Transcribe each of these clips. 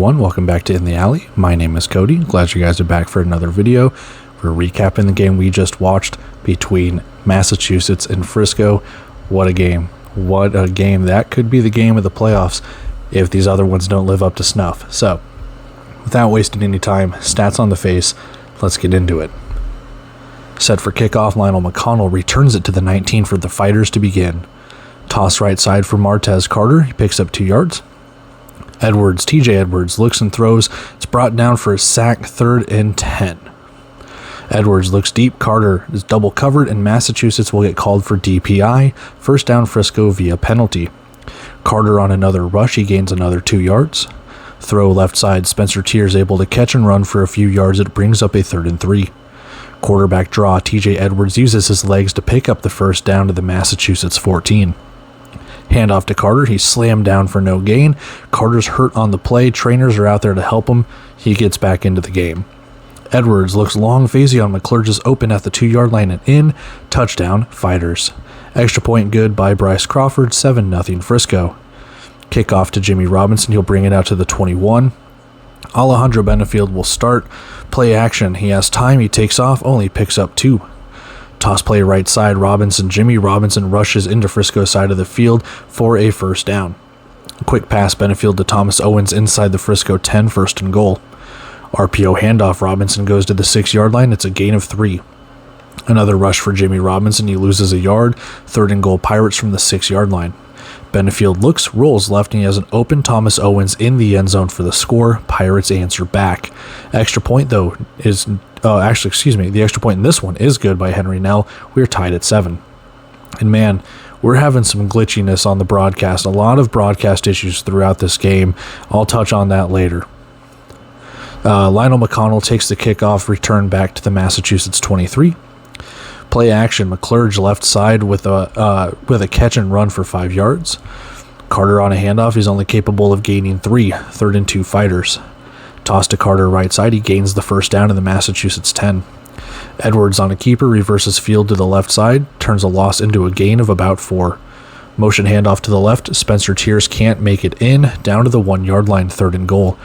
everyone, welcome back to In the Alley. My name is Cody. Glad you guys are back for another video. We're recapping the game we just watched between Massachusetts and Frisco. What a game. What a game. That could be the game of the playoffs if these other ones don't live up to snuff. So, without wasting any time, stats on the face, let's get into it. Set for kickoff, Lionel McConnell returns it to the 19 for the Fighters to begin. Toss right side for Martez Carter. He picks up 2 yards. TJ Edwards looks and throws. It's brought down for a sack, 3rd and 10. Edwards looks deep. Carter is double covered, and Massachusetts will get called for DPI. First down Frisco via penalty. Carter on another rush. He gains another 2 yards. Throw left side. Spencer Tiers able to catch and run for a few yards. It brings up a 3rd and 3. Quarterback draw. TJ Edwards uses his legs to pick up the first down to the Massachusetts 14. Handoff to Carter. He's slammed down for no gain. Carter's hurt on the play. Trainers are out there to help him. He gets back into the game. Edwards looks long. Faison McClure just open at the 2-yard line and in. Touchdown, Fighters. Extra point good by Bryce Crawford. 7-0 Frisco. Kickoff to Jimmy Robinson. He'll bring it out to the 21. Alejandro Benefield will start. Play action. He has time. He takes off. Only picks up 2. Toss play right side, Jimmy Robinson rushes into Frisco side of the field for a first down. Quick pass, Benefield to Thomas Owens inside the Frisco 10, 1st and goal. RPO handoff, Robinson goes to the 6-yard line. It's a gain of 3. Another rush for Jimmy Robinson. He loses a yard. 3rd and goal, Pirates from the 6-yard line. Benefield looks, rolls left, and he has an open Thomas Owens in the end zone for the score. Pirates answer back. Extra point, though, is... the extra point in this one is good by Henry Nell. We're tied at 7. And man, we're having some glitchiness on the broadcast. A lot of broadcast issues throughout this game. I'll touch on that later. Lionel McConnell takes the kickoff, return back to the Massachusetts 23. Play action, McClurge left side with a catch and run for 5 yards. Carter on a handoff. He's only capable of gaining 3. 3rd and 2 Fighters. Toss to Carter right side. He gains the first down in the Massachusetts 10. Edwards on a keeper, reverses field to the left side, turns a loss into a gain of about 4. Motion handoff to the left. Spencer Tiers can't make it in. Down to the 1-yard line, 3rd and goal.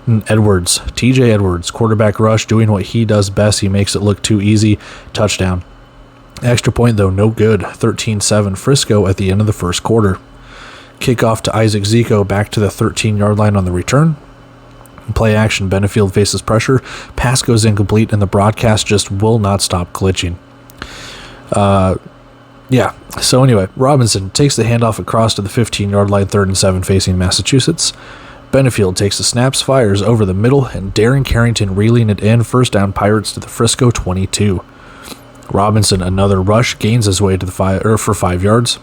TJ Edwards, quarterback rush, doing what he does best. He makes it look too easy. Touchdown. Extra point, though, no good. 13-7 Frisco at the end of the first quarter. Kickoff to Isaac Zico back to the 13-yard line on the return. Play action, Benefield faces pressure. Pass goes incomplete, and the broadcast just will not stop glitching. So anyway, Robinson takes the handoff across to the 15-yard line, 3rd and 7 facing Massachusetts. Benefield takes the snaps, fires over the middle, and Darren Carrington reeling it in. First down, Pirates to the Frisco 22. Robinson, another rush, gains his way to the for 5 yards.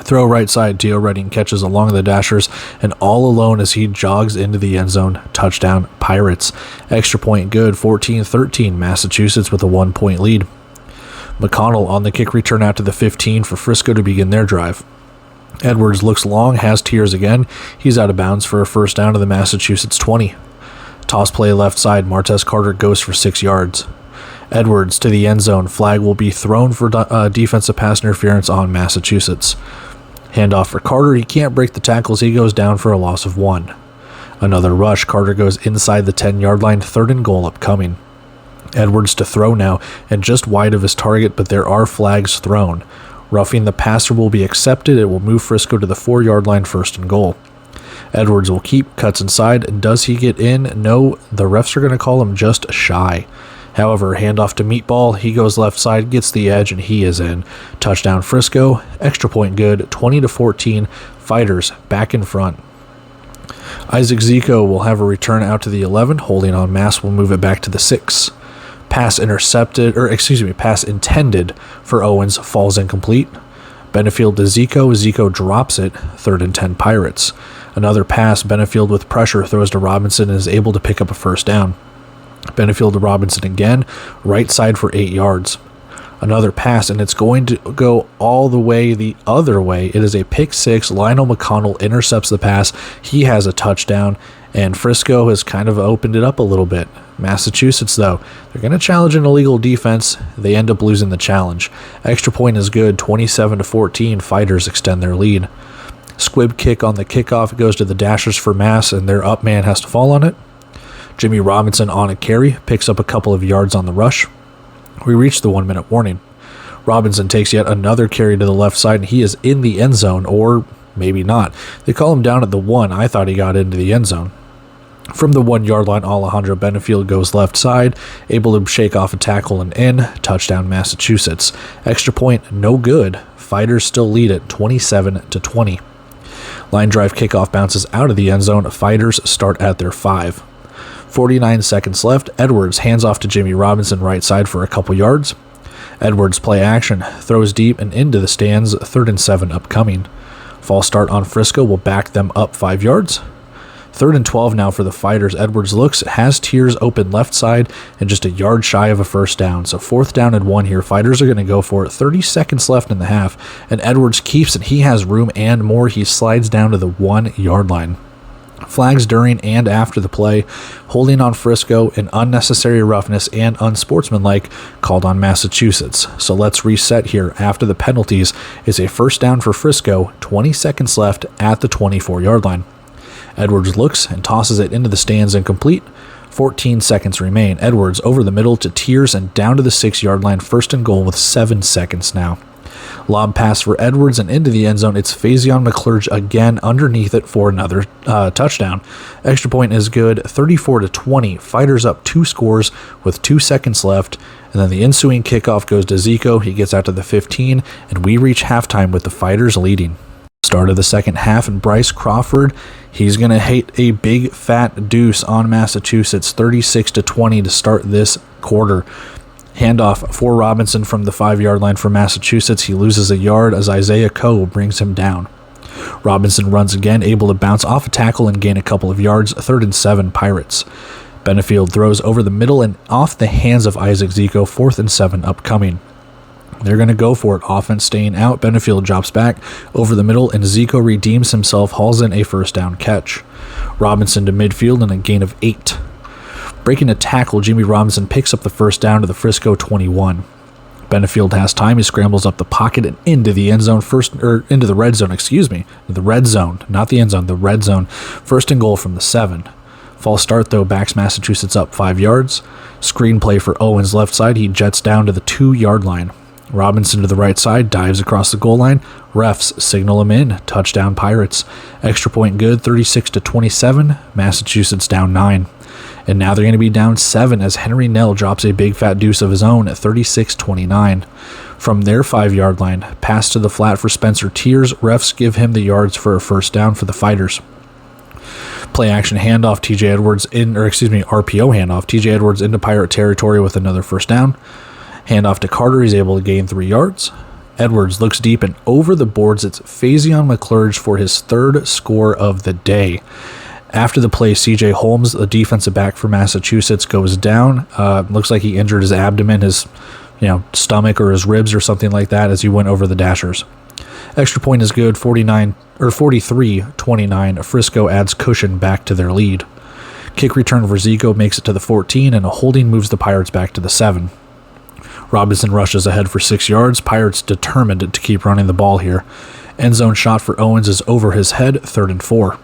Throw right side, Gio Redding catches along the dashers, and all alone as he jogs into the end zone. Touchdown, Pirates. Extra point good, 14-13, Massachusetts with a 1-point lead. McConnell on the kick return out to the 15 for Frisco to begin their drive. Edwards looks long, has Tiers again. He's out of bounds for a first down to the Massachusetts 20. Toss play left side, Martez Carter goes for 6 yards. Edwards to the end zone. Flag will be thrown for defensive pass interference on Massachusetts. Handoff for Carter. He can't break the tackles. He goes down for a loss of 1. Another rush. Carter goes inside the 10-yard line. 3rd and goal upcoming. Edwards to throw now and just wide of his target, but there are flags thrown. Roughing the passer will be accepted. It will move Frisco to the 4-yard line, 1st and goal. Edwards will keep, cuts inside. Does he get in? No, the refs are going to call him just shy. However, handoff to Meatball, he goes left side, gets the edge, and he is in. Touchdown Frisco, extra point good, 20-14, Fighters back in front. Isaac Zico will have a return out to the 11, holding on Mass will move it back to the 6. Pass intended for Owens falls incomplete. Benefield to Zico drops it, 3rd and 10 Pirates. Another pass, Benefield with pressure throws to Robinson and is able to pick up a first down. Benefield to Robinson again, right side for 8 yards. Another pass, and it's going to go all the way the other way. It is a pick 6. Lionel McConnell intercepts the pass. He has a touchdown, and Frisco has kind of opened it up a little bit. Massachusetts, though, they're going to challenge an illegal defense. They end up losing the challenge. Extra point is good, 27-14. Fighters extend their lead. Squib kick on the kickoff. It goes to the Dashers for mass, and their up man has to fall on it. Jimmy Robinson on a carry, picks up a couple of yards on the rush. We reach the 1 minute warning. Robinson takes yet another carry to the left side, and he is in the end zone, or maybe not. They call him down at the 1. I thought he got into the end zone. From the 1 yard line, Alejandro Benefield goes left side, able to shake off a tackle and in. Touchdown, Massachusetts. Extra point, no good. Fighters still lead it 27-20. Line drive kickoff bounces out of the end zone. Fighters start at their 5. 49 seconds left. Edwards hands off to Jimmy Robinson right side for a couple yards. Edwards play action, throws deep and into the stands. 3rd and 7 upcoming. False start on Frisco will back them up 5 yards. 3rd and 12 now for the Fighters. Edwards looks, has Tiers open left side, and just a yard shy of a first down. So 4th down and 1 here. Fighters are going to go for it. 30 seconds left in the half, and Edwards keeps it. He has room and more. He slides down to the 1 yard line. Flags during and after the play, holding on Frisco, and unnecessary roughness and unsportsmanlike called on Massachusetts. So let's reset here. After the penalties is a first down for Frisco, 20 seconds left at the 24 yard line. Edwards looks and tosses it into the stands incomplete. 14 seconds remain. Edwards over the middle to Tiers and down to the 6 yard line. 1st and goal with 7 seconds now. Lob pass for Edwards and into the end zone. It's Faison McClurge again underneath it for another touchdown. Extra point is good. 34-20. Fighters up 2 scores with 2 seconds left. And then the ensuing kickoff goes to Zico. He gets out to the 15, and we reach halftime with the Fighters leading. Start of the second half, and Bryce Crawford, he's going to hit a big fat deuce on Massachusetts, 36-20 to start this quarter. Handoff for Robinson from the 5 yard line for Massachusetts. He loses a yard as Isaiah Coe brings him down. Robinson runs again, able to bounce off a tackle and gain a couple of yards. 3rd and 7 Pirates. Benefield throws over the middle and off the hands of Isaac Zico. 4th and 7 upcoming. They're going to go for it. Offense staying out. Benefield drops back over the middle, and Zico redeems himself, hauls in a first down catch. Robinson to midfield and a gain of 8. Breaking a tackle, Jimmy Robinson picks up the first down to the Frisco 21. Benefield has time. He scrambles up the pocket and into the end zone. Into the red zone, The red zone, not the end zone, the red zone. 1st and goal from the 7. False start, though, backs Massachusetts up 5 yards. Screenplay for Owens left side. He jets down to the 2 yard line. Robinson to the right side, dives across the goal line. Refs signal him in. Touchdown Pirates. Extra point good, 36-27. Massachusetts down 9. And now they're going to be down 7 as Henry Nell drops a big fat deuce of his own at 36-29. From their 5 yard line, pass to the flat for Spencer Tiers. Refs give him the yards for a first down for the Fighters. Play action handoff, RPO handoff. TJ Edwards into Pirate territory with another first down. Handoff to Carter. He's able to gain 3 yards. Edwards looks deep and over the boards. It's Faison McClurge for his 3rd score of the day. After the play, CJ Holmes, the defensive back for Massachusetts, goes down. Looks like he injured his abdomen, his stomach or his ribs or something like that as he went over the Dashers. Extra point is good, 43-29. Frisco adds cushion back to their lead. Kick return for Zico makes it to the 14, and a holding moves the Pirates back to the 7. Robinson rushes ahead for 6 yards. Pirates determined to keep running the ball here. End zone shot for Owens is over his head, 3rd and 4.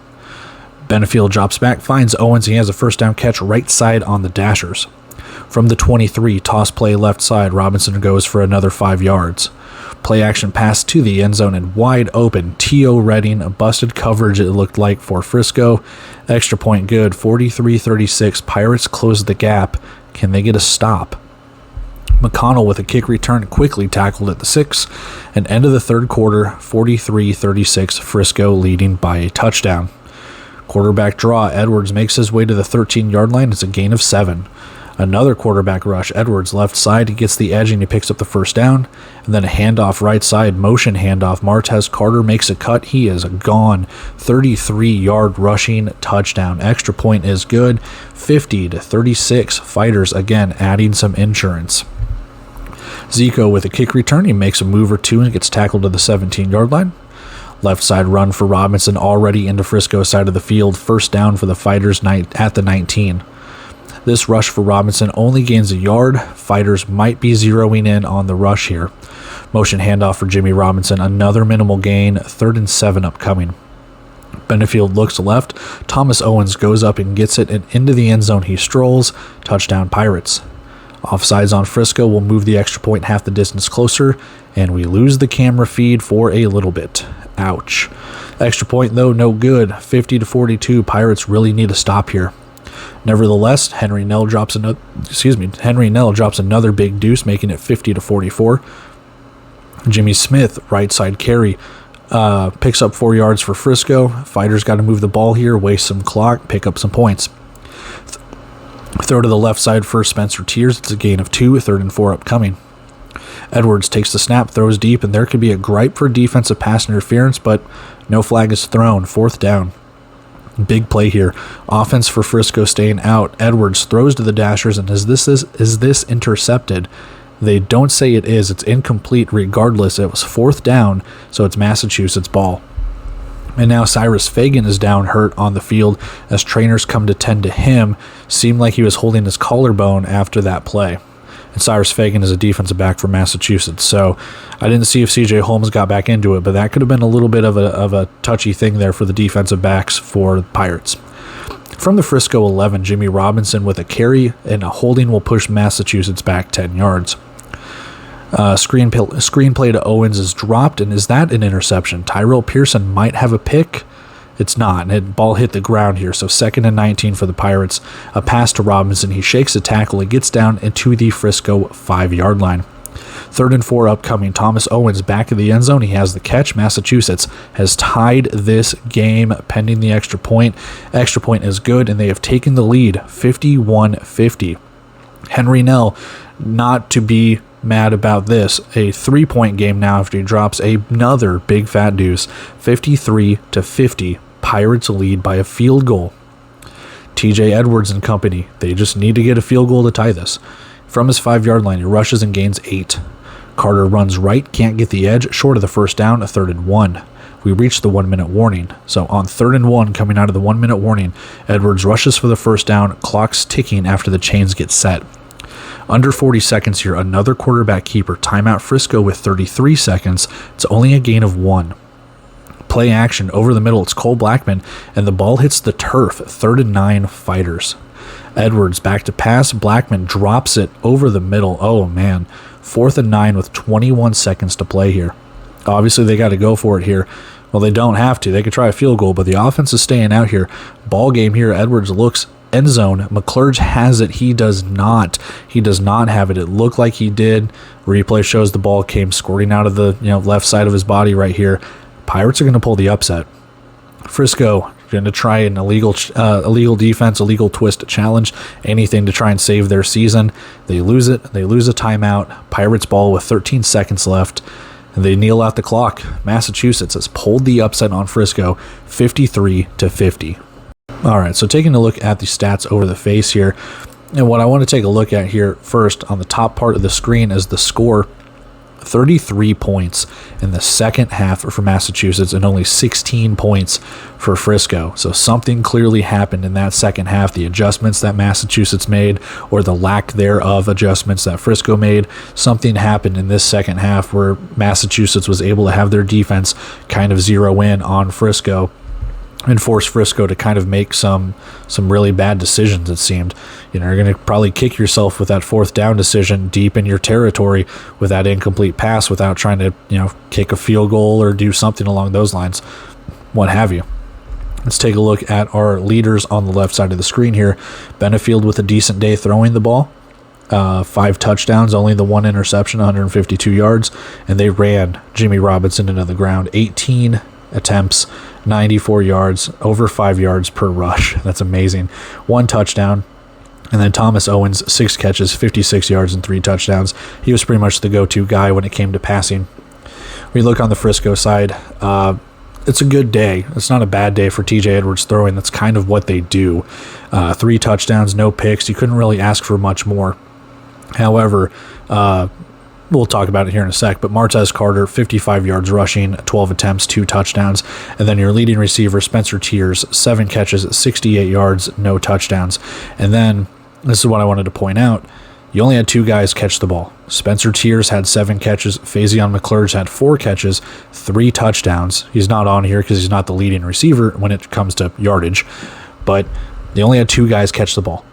Benefield drops back, finds Owens. He has a first down catch right side on the Dashers. From the 23, toss play left side. Robinson goes for another 5 yards. Play action pass to the end zone and wide open. T.O. Redding, a busted coverage it looked like for Frisco. Extra point good, 43-36. Pirates close the gap. Can they get a stop? McConnell with a kick return quickly tackled at the 6. And end of the 3rd quarter, 43-36. Frisco leading by a touchdown. Quarterback draw. Edwards makes his way to the 13 yard line. It's a gain of 7. Another quarterback rush. Edwards left side. He gets the edge and he picks up the first down. And then a handoff right side. Motion handoff. Martez Carter makes a cut. He is gone. 33-yard rushing touchdown. Extra point is good. 50-36. Fighters again adding some insurance. Zico with a kick return. He makes a move or two and gets tackled to the 17-yard line. Left side run for Robinson already into Frisco side of the field. First down for the Fighters at the 19. This rush for Robinson only gains a yard. Fighters might be zeroing in on the rush here. Motion handoff for Jimmy Robinson, another minimal gain, 3rd and 7 upcoming. Benefield looks left. Thomas Owens goes up and gets it, and into the end zone he strolls. Touchdown Pirates. Offsides on Frisco will move the extra point half the distance closer, and we lose the camera feed for a little bit. Ouch. Extra point though, no good. 50-42. Pirates really need a stop here. Nevertheless, Henry Nell drops another big deuce, making it 50-44. Jimmy Smith, right side carry, picks up 4 yards for Frisco. Fighters got to move the ball here, waste some clock, pick up some points. Throw to the left side for Spencer Tears. It's a gain of 2, 3rd and 4 upcoming. Edwards takes the snap, throws deep, and there could be a gripe for defensive pass interference, but no flag is thrown. 4th down. Big play here. Offense for Frisco staying out. Edwards throws to the Dashers, and is this intercepted? They don't say it is. It's incomplete regardless. It was 4th down, so it's Massachusetts ball. And now Cyrus Fagan is down hurt on the field as trainers come to tend to him. Seemed like he was holding his collarbone after that play. And Cyrus Fagan is a defensive back for Massachusetts. So I didn't see if CJ Holmes got back into it, but that could have been a little bit of a touchy thing there for the defensive backs for the Pirates. From the Frisco 11, Jimmy Robinson with a carry and a holding will push Massachusetts back 10 yards. Screenplay to Owens is dropped, and is that an interception? Tyrell Pearson might have a pick. It's not, and the ball hit the ground here, so 2nd and 19 for the Pirates. A pass to Robinson. He shakes a tackle. He gets down into the Frisco 5-yard line. 3rd and 4 upcoming. Thomas Owens back of the end zone. He has the catch. Massachusetts has tied this game pending the extra point. Extra point is good, and they have taken the lead 51-50. Henry Nell, not to be mad about this, a 3-point game now after he drops another big fat deuce. 53-50. Pirates lead by a field goal. TJ Edwards and company, they just need to get a field goal to tie this. From his 5-yard line, he rushes and gains 8. Carter runs right, can't get the edge, short of the first down, a 3rd and 1. We reach the 1-minute warning. So on 3rd and 1, coming out of the 1-minute warning, Edwards rushes for the first down, clock's ticking after the chains get set. Under 40 seconds here, another quarterback keeper. Timeout Frisco with 33 seconds. It's only a gain of 1. Play action over the middle. It's Cole Blackman, and the ball hits the turf. 3rd and 9, Fighters. Edwards back to pass. Blackman drops it over the middle. Oh, man. 4th and 9 with 21 seconds to play here. Obviously, they got to go for it here. Well, they don't have to. They could try a field goal, but the offense is staying out here. Ball game here. Edwards looks end zone. McClurge has it. He does not. He does not have it. It looked like he did. Replay shows the ball came squirting out of the left side of his body right here. Pirates are going to pull the upset. Frisco going to try an illegal defense, illegal twist challenge, anything to try and save their season. They lose it. They lose a timeout. Pirates ball with 13 seconds left. And they kneel out the clock. Massachusetts has pulled the upset on Frisco, 53-50. All right, so taking a look at the stats over the face here, and what I want to take a look at here first on the top part of the screen is the score. 33 points in the second half for Massachusetts and only 16 points for Frisco. So something clearly happened in that second half. The adjustments that Massachusetts made, or the lack thereof adjustments that Frisco made, something happened in this second half where Massachusetts was able to have their defense kind of zero in on Frisco and force Frisco to kind of make some really bad decisions, it seemed. You're going to probably kick yourself with that 4th down decision deep in your territory with that incomplete pass without trying to, kick a field goal or do something along those lines, what have you. Let's take a look at our leaders on the left side of the screen here. Benefield with a decent day throwing the ball. 5 touchdowns, only the 1 interception, 152 yards, and they ran Jimmy Robinson into the ground. 18 attempts, 94 yards, over 5 yards per rush. That's amazing. 1 touchdown. And then Thomas Owens, 6 catches, 56 yards, and 3 touchdowns. He was pretty much the go-to guy when it came to passing. We look on the Frisco side. It's a good day. It's not a bad day for TJ Edwards throwing. That's kind of what they do. 3 touchdowns, no picks. You couldn't really ask for much more. However, we'll talk about it here in a sec, but Martez Carter, 55 yards rushing, 12 attempts, 2 touchdowns. And then your leading receiver, Spencer Tears, 7 catches, 68 yards, no touchdowns. And then This is what I wanted to point out. You only had 2 guys catch the ball. Spencer Tiers had 7 catches. Faison McClurge had 4 catches, 3 touchdowns. He's not on here because he's not the leading receiver when it comes to yardage. But they only had 2 guys catch the ball.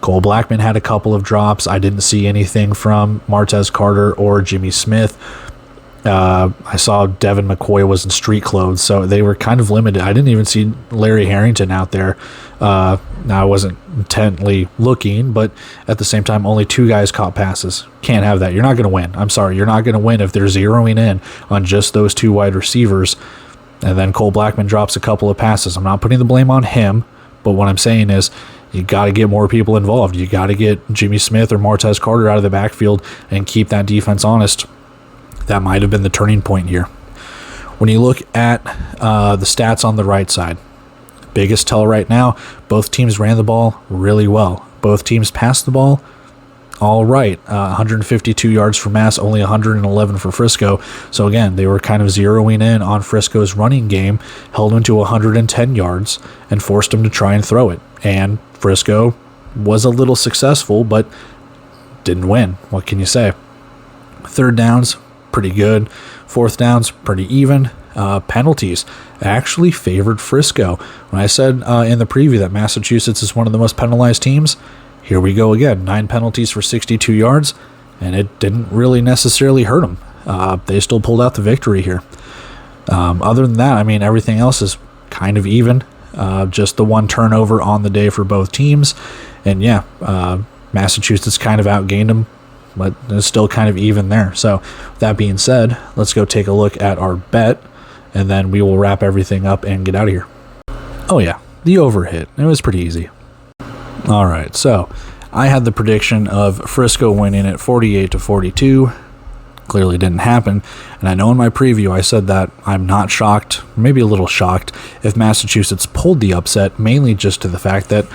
Cole Blackman had a couple of drops. I didn't see anything from Martez Carter or Jimmy Smith. I saw Devin McCoy was in street clothes, so they were kind of limited. I didn't even see Larry Harrington out there. Now, I wasn't intently looking, but at the same time, only 2 guys caught passes. Can't have that. You're not going to win. I'm sorry. You're not going to win if they're zeroing in on just those 2 wide receivers, and then Cole Blackman drops a couple of passes. I'm not putting the blame on him, but what I'm saying is you got to get more people involved. You got to get Jimmy Smith or Martez Carter out of the backfield and keep that defense honest. That might have been the turning point here. When you look at the stats on the right side, biggest tell right now, both teams ran the ball really well. Both teams passed the ball all right. 152 yards for Mass, only 111 for Frisco. So again, they were kind of zeroing in on Frisco's running game, held them to 110 yards, and forced them to try and throw it. And Frisco was a little successful, but didn't win. What can you say? Third downs, pretty good. Fourth downs, pretty even. Penalties actually favored Frisco. When I said in the preview that Massachusetts is one of the most penalized teams, here we go again. 9 penalties for 62 yards, and it didn't really necessarily hurt them. They still pulled out the victory here. Other than that, I mean, everything else is kind of even. Just the 1 turnover on the day for both teams. And yeah, Massachusetts kind of outgained them, but it's still kind of even there. So that being said, let's go take a look at our bet, and then we will wrap everything up and get out of here. Oh yeah, the over hit. It was pretty easy. All right, so I had the prediction of Frisco winning at 48-42. Clearly didn't happen, and I know in my preview I said that I'm not shocked, maybe a little shocked, if Massachusetts pulled the upset, mainly just to the fact that,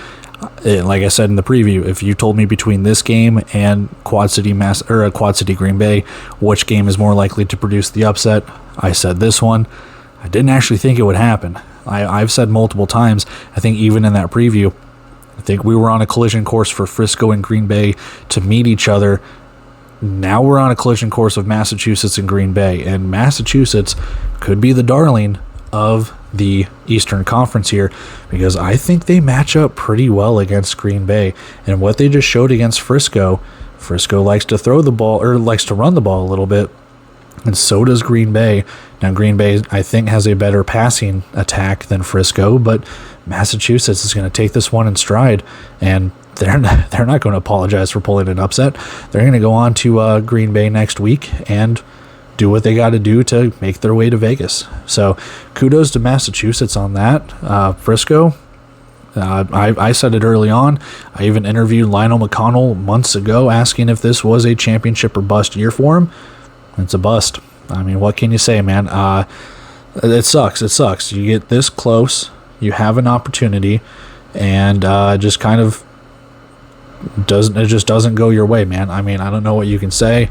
like I said in the preview, if you told me between this game and Quad City Green Bay, which game is more likely to produce the upset, I said this one. I didn't actually think it would happen. I've said multiple times, I think even in that preview, I think we were on a collision course for Frisco and Green Bay to meet each other. Now we're on a collision course of Massachusetts and Green Bay, and Massachusetts could be the darling of the Eastern Conference here, because I think they match up pretty well against Green Bay. And what they just showed against Frisco likes to throw the ball, or likes to run the ball a little bit, and so does Green Bay. Now Green Bay, I think, has a better passing attack than Frisco, but Massachusetts is going to take this one in stride, and they're not going to apologize for pulling an upset. They're going to go on to Green Bay next week and do what they got to do to make their way to Vegas. So kudos to Massachusetts on that. Frisco, I said it early on. I even interviewed Lionel McConnell months ago asking if this was a championship or bust year for him. It's a bust. I mean, what can you say, man? It sucks. It sucks. You get this close, you have an opportunity, and just kind of doesn't go your way, man. I mean, I don't know what you can say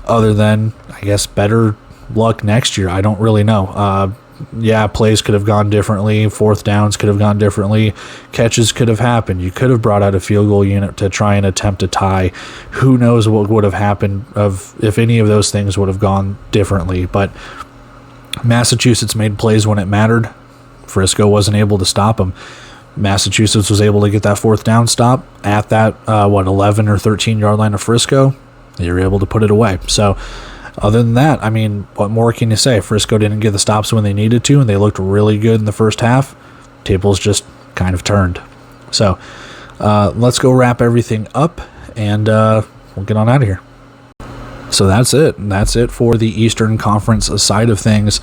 other than, I guess, better luck next year. I don't really know. Yeah, plays could have gone differently. Fourth downs could have gone differently. Catches could have happened. You could have brought out a field goal unit to try and attempt a tie. Who knows what would have happened if any of those things would have gone differently. But Massachusetts made plays when it mattered. Frisco wasn't able to stop them. Massachusetts was able to get that fourth down stop at that 11 or 13 yard line of Frisco. They were able to put it away. So other than that, I mean, what more can you say? Frisco didn't get the stops when they needed to, and they looked really good in the first half. Tables just kind of turned. So let's go wrap everything up, and we'll get on out of here. So that's it. That's it for the Eastern Conference side of things.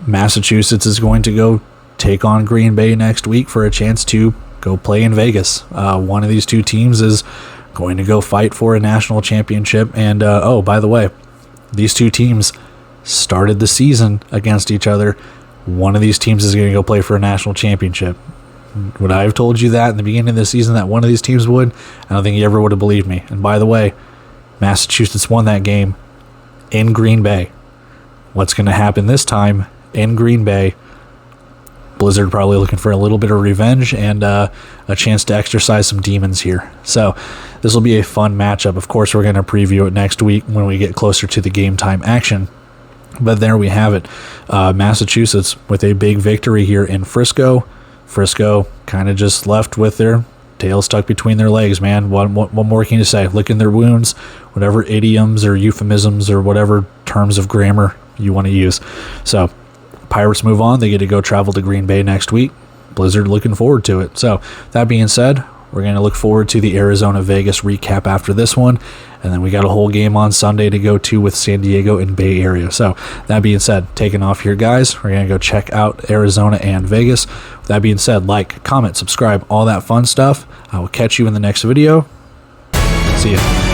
Massachusetts is going to go take on Green Bay next week for a chance to go play in Vegas. One of these two teams is going to go fight for a national championship. And oh, by the way, these two teams started the season against each other. One of these teams is going to go play for a national championship. Would I have told you that in the beginning of the season that one of these teams would? I don't think you ever would have believed me. And by the way, Massachusetts won that game in Green Bay. What's going to happen this time in Green Bay? Blizzard probably looking for a little bit of revenge and a chance to exercise some demons here. So this will be a fun matchup. Of course, we're going to preview it next week when we get closer to the game time action. But there we have it. Massachusetts with a big victory here in Frisco. Frisco kind of just left with their tail stuck between their legs, man. What more can you say? Licking their wounds, whatever idioms or euphemisms or whatever terms of grammar you want to use. So Pirates move on. They get to go travel to Green Bay next week. Blizzard looking forward to it. So that being said, we're going to look forward to the Arizona-Vegas recap after this one. And then we got a whole game on Sunday to go to with San Diego and Bay Area. So that being said, taking off here, guys. We're going to go check out Arizona and Vegas. With that being said, like, comment, subscribe, all that fun stuff. I will catch you in the next video. See ya.